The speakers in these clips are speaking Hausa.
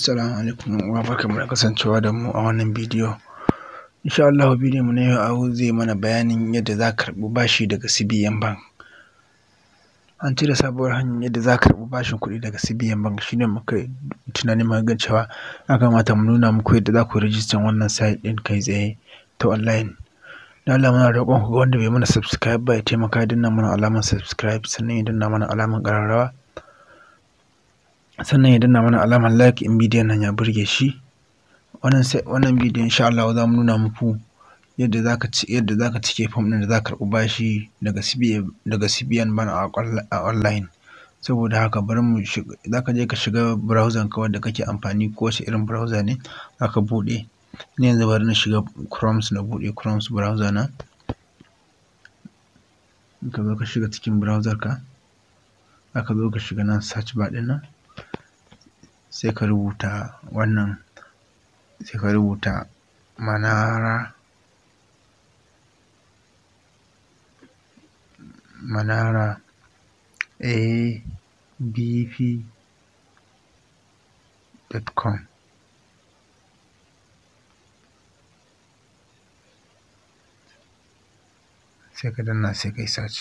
Assalamu alaikum wa barkanmu da kasancewa da mu a wannan bidiyo. Insha Allah bidiyon mu na yau zai mana bayanin yadda za ka karɓi bashi daga CBN Bank. An cire sabuwar hanyar yadda za ka karɓi bashin kuɗi daga CBN Bank, shi ne muka yi tunanin muka ga cewa ya kamata mu nuna muku yadda za ku yi rijistar wannan site ɗin kai tsaye ta online. Don Allah muna roƙon ku wanda bai mana subscribe ba ya taimaka ya danna mana alamar subscribe, sannan ya danna mana alamar ƙararrawa, sannan ya danna mana alamar like in bidiyon nan ya burge shi. Wannan bidiyon insha Allah za mu nuna muku yadda za ka cike form ɗin da za ka karɓi bashi daga CBN Bank a online. Saboda haka bari mu shiga, za ka je ka shiga browser ka wanda kake amfani, ko wace irin browser ne za ka buɗe. Ni yanzu bari na shiga Chrome na buɗe Chrome browser na. Ka zo ka shiga cikin browser ka, za ka zo ka shiga nan search bar ɗin nan, sai ka rubuta wannan, sai ka rubuta Manara abp.com. sai ka danna, sai ka yi search,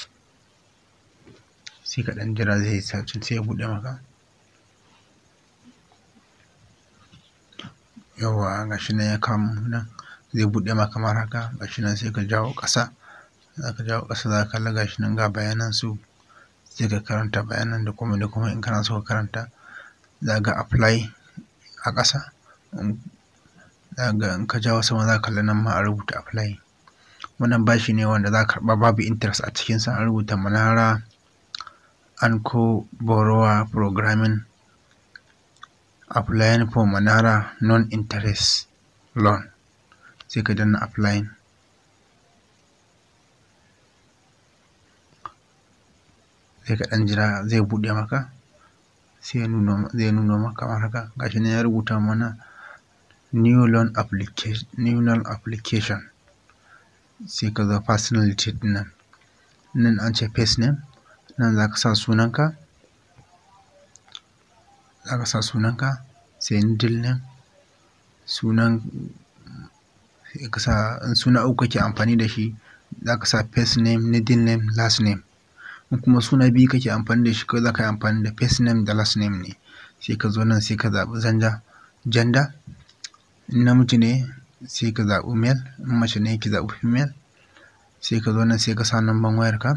sai ka ɗan jira zai yi search, sai ya buɗe maka. Yawwa gashi nan ya kamo nan, zai buɗe maka kamar haka. Gashi nan sai ka jawo ƙasa, za ka jawo ƙasa, za ka kalla gashi nan ga bayanan su, sai ka karanta bayanan da kuma in kana so ka karanta. Za ga apply a ƙasa, za ga in ka jawo sama za ka kalla nan ma a rubuta apply. Wannan bashi ne wanda za ka karɓa babu interest a cikinsa. An rubuta Manara Anko Borrower Programming, applying for Manara non-interest loan. Sai ka danna applying. Sai ka ɗan jira zai buɗe maka, zai nuno maka kamar haka. Gashi nan ya rubuta mana new loan application. Sai ka zo personal detail ɗin nan an ce first name, nan za ka sa sunanka, sai middle name, sunan, sai ka sa, in suna uku kake amfani da shi za ka sa first name, middle name, last name. In kuma suna biyu kake amfani da shi, ko za ka yi amfani da first name da last name ne. Sai ka zo nan sai ka zaɓi gender, in namiji ne sai ka zaɓi male, in mace ne ki zaɓi female. Sai ka zo nan sai ka sa number wayarka,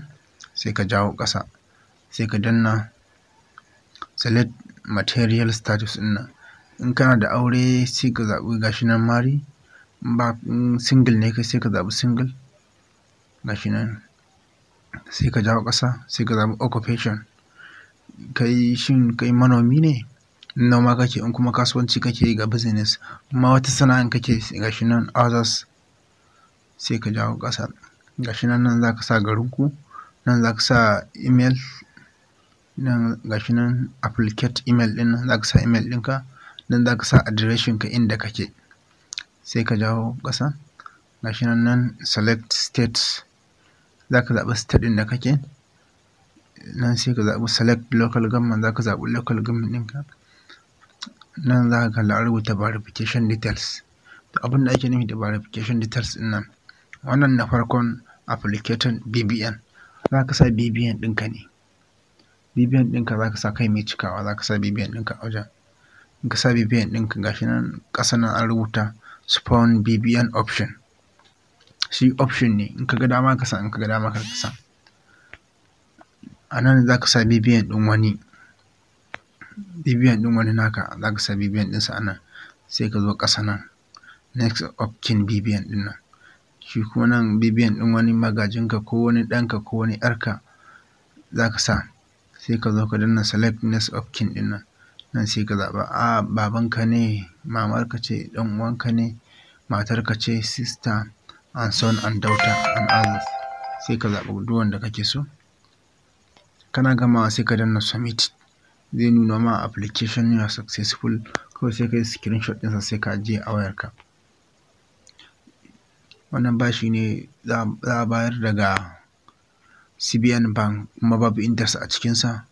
sai ka jawo ƙasa, sai ka danna select material status ɗin nan. In kana da aure sai ka zaɓi gashi nan marry, in single ne kai sai ka zaɓi single. Gashi nan sai ka jawo ƙasa, sai ka zaɓi occupation. Shin kai manomi ne, noma kake, in kuma kasuwanci kake yi ga business, amma wata sana'an kake, gashi nan others, sai ka jawo ƙasa. Gashi nan za ka sa garinku, nan za ka sa email, nan gashi nan applicate email ɗin nan za ka sa email ɗinka, nan za ka sa adireshin ka inda kake, sai ka jawo ƙasa. Gashi nan select state, za ka zaɓi state ɗin da kake, nan sai ka zaɓi select local government, za ka zaɓi local government ɗinka. Nan za ka kalla an rubuta verification details. To abin da ake nufi da verification details ɗin nan, wannan na farkon application BBN, za ka sa BBN ɗinka ne. BBN ɗinka za ka sa kai mai cikawa, za ka sa BBN ɗinka a wajen. In ka sa BBN ɗinka, gashi nan ƙasa nan an rubuta spawn BBN option. Shi option ne, in ka ga dama ka sa, in ka ga dama kar ka sa. A nan za ka sa BBN ɗin wani, naka, za ka sa BBN ɗinsa a nan. Sai ka zo ƙasa nan next of kin BBN ɗin nan. Shi kuma nan BBN ɗin wani magajinka, ko wani ɗanka, ko wani ƴarka za ka sa. Sai ka zo ka danna select next of kin ɗin nan. Nan sai ka zaɓa babanka ne, mamarka ce, ɗan uwanka ne, matarka ce, sister and son and daughter and others. Sai ka zaɓi duk wanda kake so. Kana gamawa sai ka danna submit. Zai nuna ma application you are successful. Kawai sai ka yi screenshot ɗinsa sai ka ajiye a wayarka. Wannan bashi ne za a bayar daga CBN Bank, kuma babu interest a cikinsa.